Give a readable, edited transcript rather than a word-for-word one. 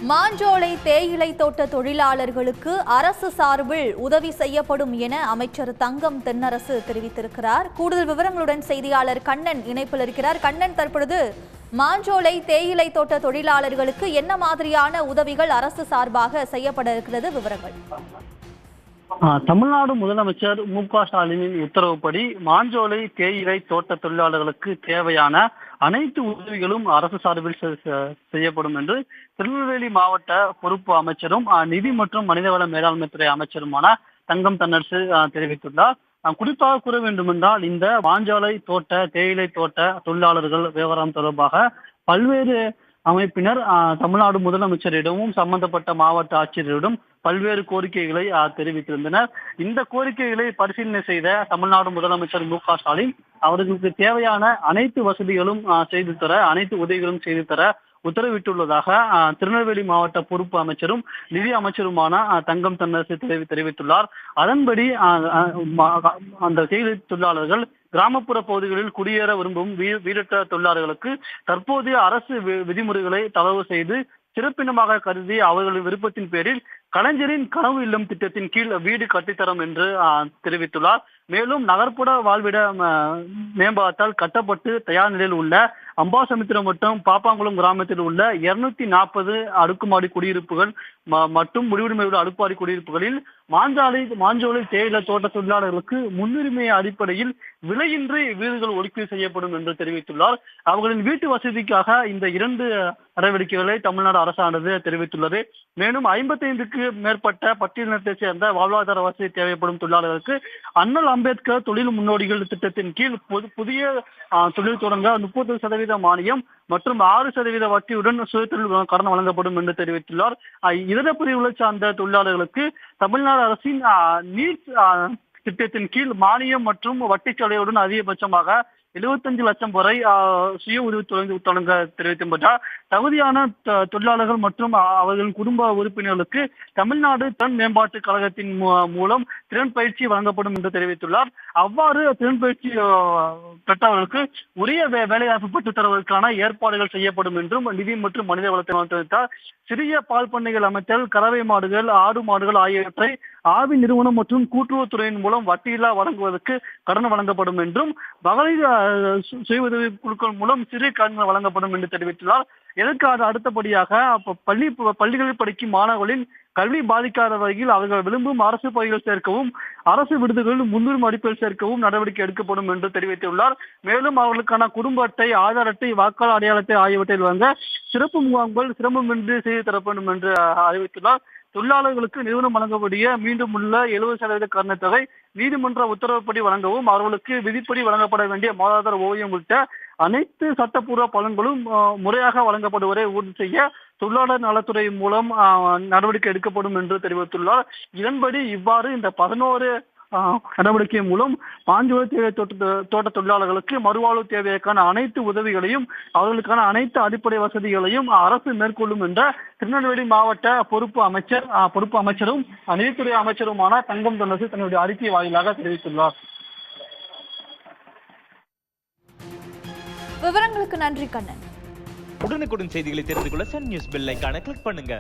மாஞ்சோலை தேயிலை தோட்ட தொழிலாளர்களுக்கு அரசு சார்பில் உதவி செய்யப்படும் என அமைச்சர் தங்கம் தென்னரசு தெரிவித்திருக்கிறார். கூடுதல் விவரங்களுடன் செய்தியாளர் கண்ணன் இணைப்பில் இருக்கிறார். கண்ணன், தற்பொழுது மாஞ்சோலை தேயிலை தோட்ட தொழிலாளர்களுக்கு என்ன மாதிரியான உதவிகள் அரசு சார்பாக செய்யப்பட இருக்கிறது? விவரங்கள். தமிழ்நாடு முதலமைச்சர் மு.க.ஸ்டாலினின் உத்தரவுப்படி மாஞ்சோலை தேயிலை தோட்ட தொழிலாளர்களுக்கு தேவையான அனைத்து உதவிகளும் அரசு சார்பில் செய்யப்படும் என்று திருநெல்வேலி மாவட்ட பொறுப்பு அமைச்சரும் நிதி மற்றும் மனிதவள மேலாண்மைத்துறை அமைச்சருமான தங்கம் தென்னரசு தெரிவித்துள்ளார். குறிப்பாக கூற வேண்டுமென்றால், இந்த மாஞ்சோலை தோட்ட தேயிலை தோட்ட தொழிலாளர்கள் விவகாரம் தொடர்பாக பல்வேறு அமைப்பினர் தமிழ்நாடு முதலமைச்சரிடமும் சம்பந்தப்பட்ட மாவட்ட ஆட்சியரிடம் பல்வேறு கோரிக்கைகளை தெரிவித்திருந்தனர். இந்த கோரிக்கைகளை பரிசீலனை செய்த தமிழ்நாடு முதலமைச்சர் மு.க.ஸ்டாலின் அவர்களுக்கு தேவையான அனைத்து வசதிகளும் செய்து தர, அனைத்து உதவிகளும் செய்து தர உத்தரவிட்டுள்ளதாக திருநெல்வேலி மாவட்ட பொறுப்பு அமைச்சரும் நிதி அமைச்சருமான தங்கம் தென்னரசு தெரிவித்துள்ளார். அதன்படி அந்த தேயிலை தொழிலாளர்கள் கிராமப்புற பகுதிகளில் குடியேற விரும்பும் வீடற்ற தொழிலாளர்களுக்கு தற்போதைய அரசு விதிமுறைகளை தளர்வு செய்து சிறப்பினமாக கருதி அவர்களின் விருப்பத்தின் பேரில் கலைஞரின் கனவு இல்லம் திட்டத்தின் கீழ் வீடு கட்டித்தரும் என்று தெரிவித்துள்ளார். மேலும் நகர்ப்புற வாழ்விட மேம்பாட்டால் கட்டப்பட்டு தயார் நிலையில் உள்ள அம்பாசமுத்திரம் மற்றும் பாப்பாங்குளம் கிராமத்தில் உள்ள 240 அடுக்குமாடி குடியிருப்புகள் மற்றும் முடிவுரிமை உள்ள அடுக்குமாடி குடியிருப்புகளில் மாஞ்சோலை தேயிலை தோட்ட தொழிலாளர்களுக்கு முன்னுரிமை அடிப்படையில் விலையின்றி வீடுகள் ஒதுக்கீடு செய்யப்படும் என்று தெரிவித்துள்ளார். அவர்களின் வீட்டு வசதிக்காக இந்த 2 நடவடிக்கைகளை தமிழ்நாடு அரசானது தெரிவித்துள்ளது. மேலும் 55க்கு மேற்பட்ட பட்டியலினத்தை சேர்ந்த வாழ்வாதார வசதி தேவைப்படும் தொழிலாளர்களுக்கு அண்ணல் அம்பேத்கர் தொழில் முன்னோடிகள் திட்டத்தின் கீழ் புதிய தொழில் தொடங்க 30% மானியம் மற்றும் 6% வட்டியுடன் சுயதொழில் கடன் வழங்கப்படும் என்று தெரிவித்துள்ளார். இதர பிரிவுகளை சார்ந்த தொழிலாளர்களுக்கு தமிழ்நாடு அரசின் நீட் திட்டத்தின் கீழ் மானியம் மற்றும் வட்டி சலுகையுடன் அதிகபட்சமாக 75 லட்சம் வரை சுய உதவி தொடங்க தெரிவித்துள்ளார். தகுதியான தொழிலாளர்கள் மற்றும் அவர்களின் குடும்ப உறுப்பினர்களுக்கு தமிழ்நாடு திறன் மேம்பாட்டு கழகத்தின் மூலம் திறன் பயிற்சி வழங்கப்படும் என்று தெரிவித்துள்ளார். அவ்வாறு திறன் பயிற்சி பெற்றவர்களுக்கு உரிய வேலைவாய்ப்பு பெற்றுத் தருவதற்கான ஏற்பாடுகள் செய்யப்படும் என்றும் நிதி மற்றும் மனித வளத்தை தெரிவித்தார். சிறிய பால் பண்ணைகள் அமைத்தல், கறவை மாடுகள், ஆடு மாடுகள் ஆகியவற்றை ஆவி நிறுவனம் மற்றும் கூட்டுறவுத்துறையின் மூலம் வட்டியில்லா வழங்குவதற்கு கடன் வழங்கப்படும் என்றும் மகளிர் சுய உதவி குழுக்கள் மூலம் சிறு கடன் வழங்கப்படும் என்று தெரிவித்துள்ளார். இதற்கு அடுத்தபடியாக பள்ளிகளில் படிக்கும் மாணவர்களின் கல்வி பாதிக்காத வகையில் அவர்கள் விரும்பும் அரசு பள்ளிகள் சேர்க்கவும், அரசு விடுதிகளில் முன்னுரிமை அடிப்படையில் சேர்க்கவும் நடவடிக்கை எடுக்கப்படும் என்று தெரிவித்துள்ளார். மேலும் அவர்களுக்கான குடும்ப அட்டை, ஆதார் அட்டை, வாக்காளர் அடையாளத்தை ஆகியவற்றை வழங்க சிறப்பு முகாம்கள் சிரமமின்றி செய்து தரப்படும் என்று அறிவித்துள்ளார். தொழிலாளர்களுக்கு நிறுவனம் வழங்கக்கூடிய மீண்டும் உள்ள 70% கட்டணத் தொகை நீதிமன்ற உத்தரவுப்படி வழங்கவும், அவர்களுக்கு விதிப்படி வழங்கப்பட வேண்டிய மாதாந்திர ஓய்வூதியம் உள்ளிட்ட அனைத்து சட்டப்பூர்வ பலன்களும் முறையாக வழங்கப்படுவதை உறுதி செய்ய தொழிலாளர் நலத்துறை மூலம் நடவடிக்கை எடுக்கப்படும் என்று தெரிவித்துள்ளார். இதன்படி இவ்வாறு இந்த 11 நடவடிக்கை மூலம் மாஞ்சோலை தேயிலை தோட்ட தொழிலாளர்களுக்கு மறுவாழ்வு தேவைக்கான அனைத்து உதவிகளையும் அவர்களுக்கான அனைத்து அடிப்படை வசதிகளையும் அரசு மேற்கொள்ளும் என்ற திருநெல்வேலி மாவட்ட பொறுப்பு அமைச்சரும் நிதித்துறை அமைச்சருமான தங்கம் தென்னரசு தன்னுடைய அறிக்கை வாயிலாக தெரிவித்துள்ளார். விவரங்களுக்கு நன்றி கண்ணன். உடனுக்குடன் செய்திகளை தெரிந்து கொள்ள சன் நியூஸ் பெல் ஐகானை கிளிக் பண்ணுங்க.